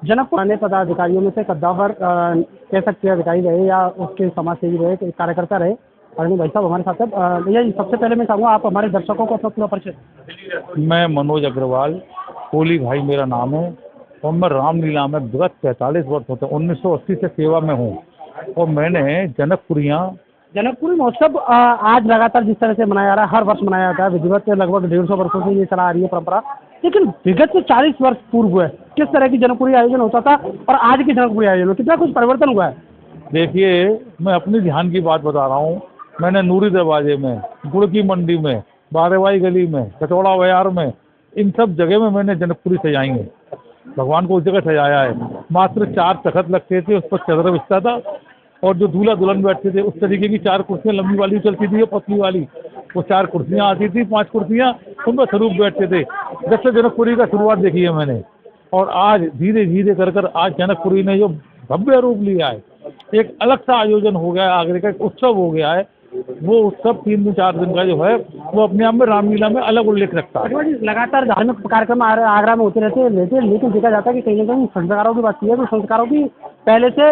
जनकपुर आने पदाधिकारियों में से कद्दावर कह सकते हैं अधिकारी रहे या उसके समाज सेवी रहे, कार्यकर्ता रहे, अरविंद भाई साहब हमारे साथ है। भैया सबसे पहले मैं चाहूँगा आप हमारे दर्शकों को अपना पूरा परिचय। मैं मनोज अग्रवाल, कोली भाई मेरा नाम है और मैं रामलीला में विगत 45 वर्ष होते 1980 से सेवा में हूँ और मैंने जनकपुरी महोत्सव आज लगातार जिस तरह से मनाया जा रहा है, हर वर्ष मनाया जाता है विधिवत, लगभग 150 वर्षों से ये चला आ रही है परंपरा, लेकिन विगत से 40 वर्ष पूर्व है किस तरह की जनकपुरी आयोजन होता था और आज की जनकपुरी आयोजन में कितना कुछ परिवर्तन हुआ है? देखिए, मैं अपनी ध्यान की बात बता रहा हूँ। मैंने नूरी दरवाजे में, गुड़ की मंडी में, बारेवाई गली में, कटौड़ा बयार में, इन सब जगह में मैंने जनकपुरी सजाई है। भगवान को उस जगह सजाया है। मात्र 4 तखत लगते थे, उस पर चदर बिछता था और जो दूल्हा दुल्हन बैठते थे उस तरीके की 4 कुर्सियाँ लंबी वाली चलती थी और पतली वाली, वो 4 कुर्सियाँ आती थी, 5 कुर्सियाँ, उन पर स्वरूप बैठते थे। जब से जनकपुरी का शुरुआत देखी है मैंने, और आज धीरे धीरे कर आज जनकपुरी ने जो भव्य रूप लिया है, एक अलग सा आयोजन हो गया है, आगरे का एक उत्सव हो गया है। वो उत्सव 3-4 दिन का जो है वो अपने आप में रामलीला में अलग उल्लेख रखता है। लगातार धार्मिक कार्यक्रम आगरा में होते रहते हैं, लेकिन देखा जाता है कि कहीं ना कहीं संस्कारों की बात की है तो संस्कारों की पहले से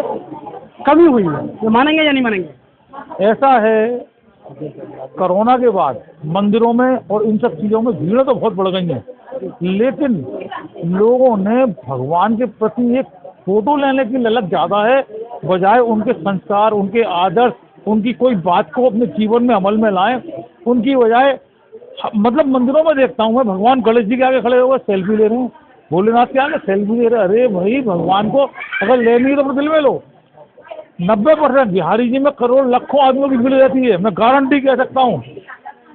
कमी हुई है, ये मानेंगे या नहीं मानेंगे? ऐसा है, कोरोना के बाद मंदिरों में और इन सब चीज़ों में भीड़ तो बहुत बढ़ गई है, लेकिन लोगों ने भगवान के प्रति एक फोटो लेने की ललक ज़्यादा है, बजाय उनके संस्कार, उनके आदर्श, उनकी कोई बात को अपने जीवन में अमल में लाएं, उनकी बजाय मतलब मंदिरों में देखता हूँ मैं, भगवान गणेश जी के आगे खड़े हुए सेल्फी ले रहे हैं, भोलेनाथ के आगे सेल्फी ले रहे हैं। अरे भाई, भगवान को अगर लेनी है तो अपने दिल में लो। 90% बिहारी जी में करोड़ लाखों आदमियों की भीड़ रहती है। मैं गारंटी कह सकता हूँ,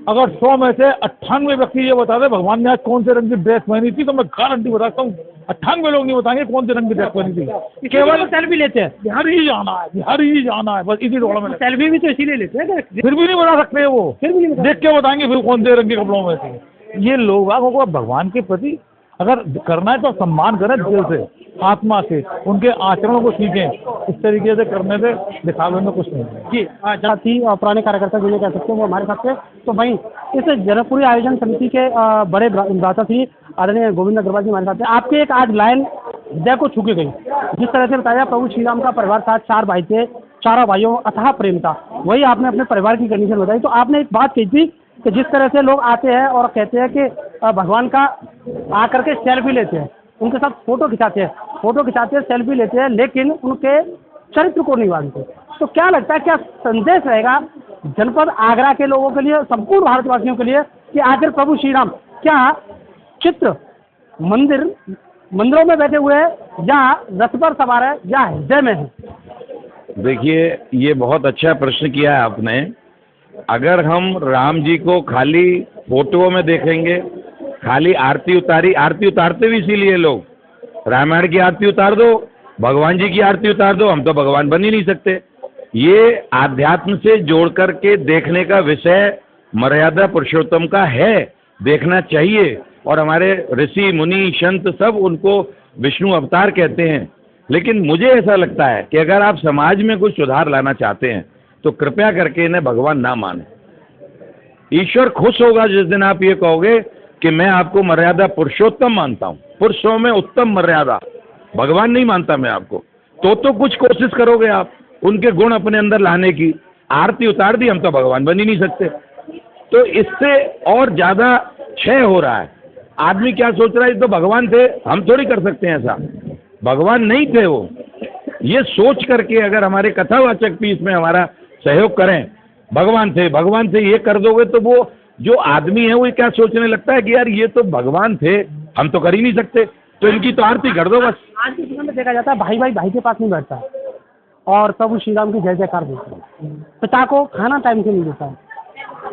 अगर 100 में से 98 व्यक्ति ये बता दे भगवान ने आज कौन से रंग की ड्रेस पहनी थी, तो मैं गारंटी बताता हूँ 98 लोग नहीं बताएंगे कौन से रंग की ड्रेस पहनी थी। केवल सेल्फी लेते हैं, बिहारी ही जाना है, बिहारी ही जाना है, बस इसी दौड़ में। सेल्फी भी तो इसीलिए लेते हैं, फिर भी नहीं बता सकते वो, फिर भी नहीं देख के बताएंगे फिर कौन से रंग के कपड़ों में थे। ये लोग को भगवान के प्रति अगर करना है तो सम्मान करें दिल से, आत्मा से, उनके आचरणों को सीखें। इस तरीके से करने से दिखावे में कुछ नहीं है। जी, साथी और पुराने कार्यकर्ता जिन्हें कह सकते हैं वो हमारे साथ थे। तो वहीं इस जनकपुरी आयोजन समिति के बड़े भ्राता श्री आदरणीय गोविंद अग्रवाल जी हमारे साथ हैं। आपके एक आज लाइन हृदय को छू के गई, जिस तरह से बताया प्रभु श्री राम का परिवार था, 4 भाई थे, चारों भाइयों अथाह प्रेम था, वही आपने अपने परिवार की कंडीशन बताई। तो आपने एक बात कही थी कि जिस तरह से लोग आते हैं और कहते हैं कि भगवान का आकर के सेल्फी लेते हैं, उनके साथ फोटो खिंचाते हैं, सेल्फी लेते हैं, लेकिन उनके चरित्र को नहीं मानते। तो क्या लगता है, क्या संदेश रहेगा जनपद आगरा के लोगों के लिए, संपूर्ण भारतवासियों के लिए, कि आखिर प्रभु श्री राम क्या चित्र मंदिरों में बैठे हुए हैं या रथ पर सवार है या हृदय में है? देखिए, ये बहुत अच्छा प्रश्न किया है आपने। अगर हम राम जी को खाली फोटो में देखेंगे, खाली आरती उतारते भी इसीलिए लोग, रामायण की आरती उतार दो, भगवान जी की आरती उतार दो, हम तो भगवान बन ही नहीं सकते। ये आध्यात्म से जोड़ करके देखने का विषय मर्यादा पुरुषोत्तम का है, देखना चाहिए। और हमारे ऋषि मुनि संत सब उनको विष्णु अवतार कहते हैं। लेकिन मुझे ऐसा लगता है कि अगर आप समाज में कुछ सुधार लाना चाहते हैं तो कृपया करके इन्हें भगवान ना माने। ईश्वर खुश होगा जिस दिन आप ये कहोगे कि मैं आपको मर्यादा पुरुषोत्तम मानता हूँ, पुरुषों में उत्तम मर्यादा, भगवान नहीं मानता मैं आपको, तो कुछ कोशिश करोगे आप उनके गुण अपने अंदर लाने की। आरती उतार दी, हम तो भगवान बन ही नहीं सकते। तो इससे और ज्यादा क्षय हो रहा है। आदमी क्या सोच रहा है, तो भगवान थे, हम थोड़ी कर सकते हैं ऐसा, भगवान नहीं थे वो। ये सोच करके अगर हमारे कथावाचक भी इसमें हमारा सहयोग करें, भगवान थे ये कर दोगे, तो वो जो आदमी है वो क्या सोचने लगता है कि यार ये तो भगवान थे, हम तो कर ही नहीं सकते, तो इनकी तो आरती कर दो बस। आज के समय में देखा जाता है भाई के पास नहीं बैठता है और प्रभु श्री राम की जय जयकार देते हैं। पिता को खाना टाइम से नहीं देता है,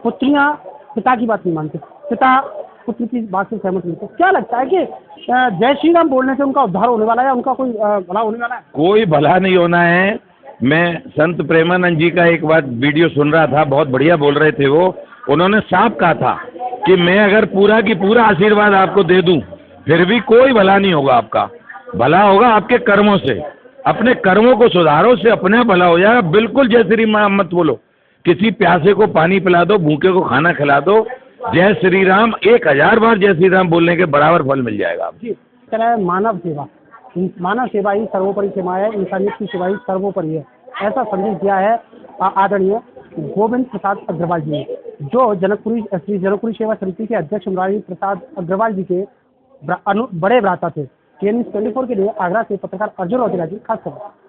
पुत्रियां पिता की बात नहीं मानती, पिता पुत्र की बात से सहमत नहीं। तो क्या लगता है कि जय श्री राम बोलने से उनका उद्धार होने वाला है, उनका कोई भला होने वाला है? कोई भला नहीं होना है। मैं संत प्रेमानंद जी का एक बार वीडियो सुन रहा था, बहुत बढ़िया बोल रहे थे वो। उन्होंने साफ कहा था कि मैं अगर पूरा की पूरा आशीर्वाद आपको दे दूं फिर भी कोई भला नहीं होगा आपका, भला होगा आपके कर्मों से। अपने कर्मों को सुधारो, से अपने भला हो जाएगा। बिल्कुल जय श्री राम मत बोलो, किसी प्यासे को पानी पिला दो, भूखे को खाना खिला दो, जय श्री राम 1000 बार जय श्री राम बोलने के बराबर फल मिल जाएगा। चला है मानव सेवा। मानव सेवा ही सर्वोपरि सेवा है, इंसानियत की सेवा ही सर्वोपरि है, ऐसा संदेश दिया है आदरणीय गोविंद प्रसाद अग्रवाल जी ने, जो श्री जनकपुरी सेवा समिति के अध्यक्ष मुरारी प्रसाद अग्रवाल जी के बड़े भ्राता थे। TN News 24 के लिए आगरा से पत्रकार अर्जुन औतेला जी, खास खबर।